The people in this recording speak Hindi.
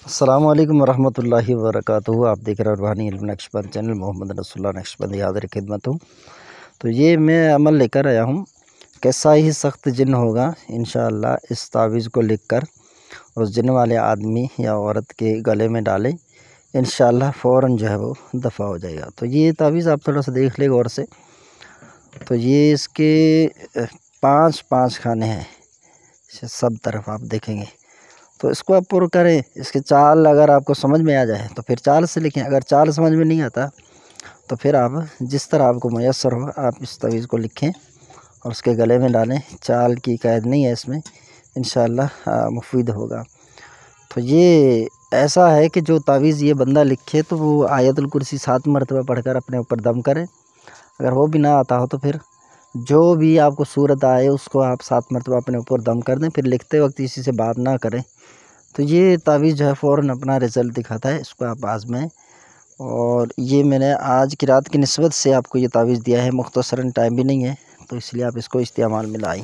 अस्सलामुअलैकुम वरहमतुल्लाहि वबरकातुहू। आप देख रहे हैं रूहानी इल्म नक्शबंद चैनल। मोहम्मद रसूलुल्लाह नक्शबंदी हाज़िर खिदमत हूँ। तो ये मैं अमल लेकर आया हूँ। कैसा ही सख्त जिन होगा, इंशाअल्लाह इस तावीज़ को लिखकर उस जिन वाले आदमी या औरत के गले में डालें, इंशाअल्लाह फ़ौरन जो है वो दफ़ा हो जाएगा। तो ये तावीज़ आप थोड़ा सा देख ले गौर से। तो ये इसके 5 खाने हैं, सब तरफ आप देखेंगे। तो इसको आप पुर करें। इसके चाल अगर आपको समझ में आ जाए तो फिर चाल से लिखें। अगर चाल समझ में नहीं आता तो फिर आप जिस तरह आपको मयस्सर हो आप इस तवीज़ को लिखें और उसके गले में डालें। चाल की कैद नहीं है इसमें, इंशाअल्लाह मुफीद होगा। तो ये ऐसा है कि जो तावीज़ ये बंदा लिखे तो वो आयतुल कुर्सी 7 मरतबा पढ़कर अपने ऊपर दम करें। अगर वो भी ना आता हो तो फिर जो भी आपको सूरत आए उसको आप 7 मरतबा अपने ऊपर दम कर दें। फिर लिखते वक्त किसी से बात ना करें। तो ये तावीज़ जो है फ़ौरन अपना रिज़ल्ट दिखाता है। इसको आप आज़माएँ। और ये मैंने आज की रात की निस्बत से आपको ये तावीज़ दिया है। मुख्तसरन टाइम भी नहीं है, तो इसलिए आप इसको इस्तेमाल में लाएँ।